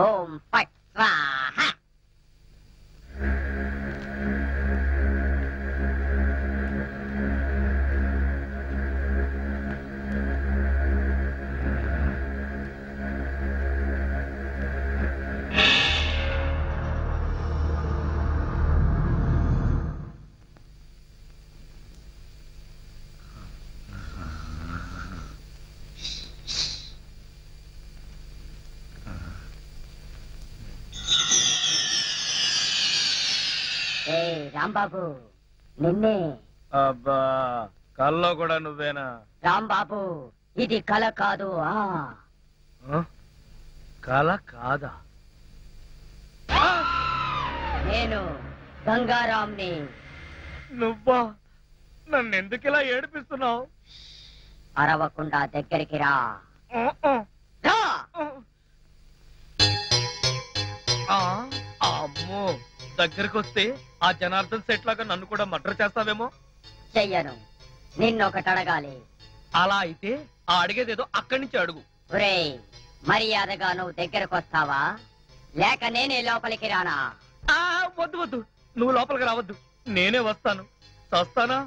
ఓం ఫట్ స్వాహ. ఏ రాంబాబు, నిన్నే. అబ్బా కల్లో కూడా నువ్వేనా? రాంబాబు, ఇది కల కాదు. కల కాదా? నేను గంగారాంని. నువ్వా? నన్ను ఎందుకు ఇలా ఏడిపిస్తున్నావు? అరవకుండా దగ్గరికి రా. రా. అమ్మో, దగ్గరికి వస్తే ఆ జనార్దన్ సెట్ లాగా నన్ను కూడా మర్డర్ చేస్తావేమో. చెయ్యను. నిన్నొకటి అడగాలి. అలా అయితే ఆ అడిగేదేదో అక్కడి నుంచి అడుగు. ఒరేయ్, మర్యాదగా నువ్వు దగ్గరకు వస్తావా లేక నేనే లోపలికి రానా? వద్దు వద్దు, నువ్వు లోపలికి రావద్దు, నేనే వస్తాను. చస్తానా?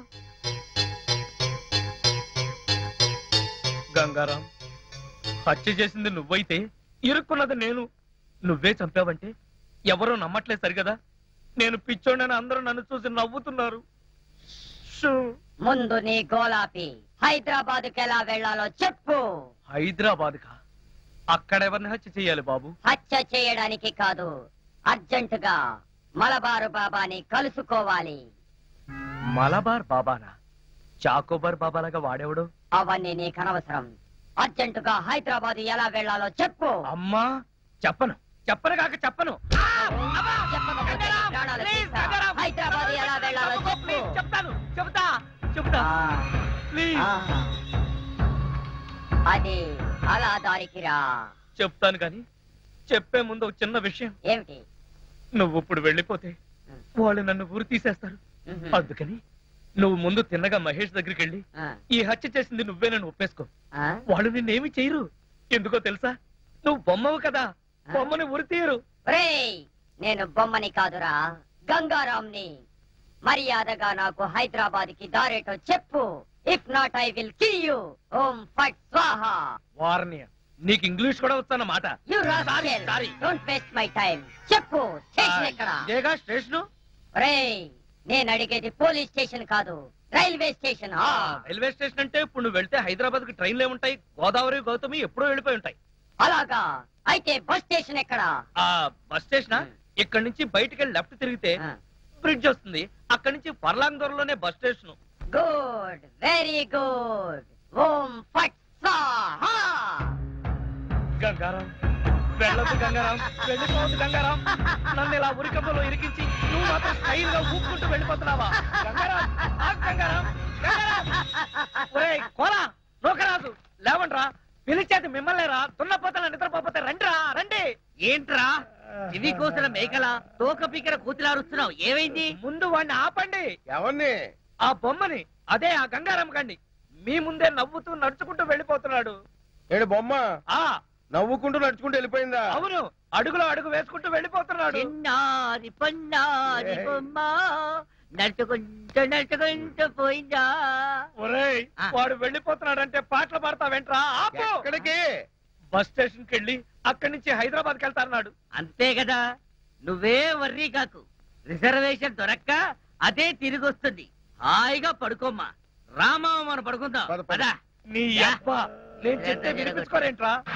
గంగారాం, హత్య చేసింది నువ్వైతే ఇరుక్కున్నది నేను. నువ్వే చంపావంటే ఎవరూ నమ్మట్లేదు సరిగదా. నేను పిచ్చోడని అందరూ నన్ను చూసి నవ్వుతున్నారు. ముందు నీ గోలాపి హైదరాబాద్కి ఎలా వెళ్లాలో చెప్పు. హైదరాబాద్ కా? అక్కడెవరిని హత్య చెయ్యాలి బాబు? హత్య చేయడానికి కాదు, అర్జెంటుగా మలబారు బాబాని కలుసుకోవాలి. మలబార్ బాబానా? చాకోబార్ బాబాలాగా వాడేవాడు? అవన్నీ నీకు అనవసరం. అర్జెంటుగా హైదరాబాద్ ఎలా వెళ్లాలో చెప్పు. అమ్మా, చెప్పను చెప్పను కాక చెప్పను. చెప్పకపోతే నీ ప్రాణాలు తీస్తా. హైదరాబాద్ ఎలా వెళ్లాలో చెప్పు. చెప్తాను, చెబుతా చెబుతా. ప్లీజ్. అది అలా దారికి రా. చెప్తాను గాని చెప్పే ముందు ఒక చిన్న విషయం. ఏమిటి? నువ్వు ఇప్పుడు వెళ్ళిపోతే వాళ్ళు నన్ను ఊరు తీసేస్తారు. అందుకని నువ్వు ముందు తిన్నగా మహేష్ దగ్గరికి వెళ్ళి ఈ హత్య చేసింది నువ్వేనని ఒప్పేసుకో. వాళ్ళు నిన్నేమి చేయరు. ఎందుకో తెలుసా? నువ్వు బొమ్మవు కదా, బొమ్మని ఉరి తీయరు. నేను బొమ్మని కాదురా, గంగారాంని. మర్యాదగా నాకు హైదరాబాద్ కి దారేటో చెప్పు. If not I will kill you. ఓం ఫట్ స్వాహ. వార్నియ, నీకు ఇంగ్లీష్ కూడా వస్తానమాట. You rascal, don't waste my time. చెప్పు, స్టేషన్ ఎక్కడ? ఇదేగా స్టేషను. రేయ్, నేను అడిగేది పోలీస్ స్టేషన్ కాదు, రైల్వే స్టేషన్. రైల్వే స్టేషన్ అంటే ఇప్పుడు నువ్వు వెళ్తే హైదరాబాద్ కి ట్రైన్లు ఏముంటాయి? గోదావరి, గౌతమి ఎప్పుడో వెళ్ళిపోయి ఉంటాయి. అలాగా? అయితే బస్ స్టేషన్ ఎక్కడ? ఆ బస్ స్టేషన్ ఇక్కడ నుంచి బయటికి వెళ్ళి లెఫ్ట్ తిరిగితే బ్రిడ్జ్ వస్తుంది. అక్కడి నుంచి పర్లాంగ్ దూరంలోనే bus station. Good, very good. ఓం ఫట్ స్వాహ. గంగారాం, వెళ్ళొద్దు గంగారాం, వెళ్ళిపోవద్దు గంగారాం. నన్ను ఇలా ఉరికంపలో ఇరికించి నువ్వు మాత్రం స్టైల్ గా ఊపుకుంటూ వెళ్ళిపోతున్నావా? గంగారాం, ఆగు గంగారాం, గంగారాం. ఒరేయ్ కోలా, నూకరాజు, లేవండ్రా. పిలిచేది మిమ్మల్నేరా. దున్నపోతల నిద్రపోతే రండిరా, రండి. ఏంట్రా ఇవి కోసిన మేకల తోక పీకర కూతులారుస్తున్నావు? ఏమైంది? ముందు వాడిని ఆపండి. ఎవరిని? ఆ బొమ్మని, అదే ఆ గంగారాం గండి. మీ ముందే నవ్వుతూ నడుచుకుంటూ వెళ్ళిపోతున్నాడు. ఏడు బొమ్మ ఆ నవ్వుకుంటూ నడుచుకుంటూ వెళ్ళిపోయిందా? అవును, అడుగులో అడుగు వేసుకుంటూ వెళ్ళిపోతున్నాడు. చిన్నారి పన్నారి బొమ్మ నడుచుకుంటూ నడుచుకుంటూ పోయిందా? ఒరేయ్, వాడు వెళ్ళిపోతున్నాడంటే పాటలు పాడతా వెంట్రా. ఆపు. ఎక్కడికి? బస్ స్టేషన్ కి వెళ్ళి అక్కడి నుంచి హైదరాబాద్ కి వెళ్తాన్నాడు. అంతే కదా, నువ్వే వర్రీ కాకు. రిజర్వేషన్ దొరక్క అదే తిరిగి వస్తుంది. హాయిగా పడుకోమ్మా. రామా మనం పడుకుందాం. పద, పద. పద. నీ అబ్బా నేను చెప్తే వినిపించుకోరేంట్రా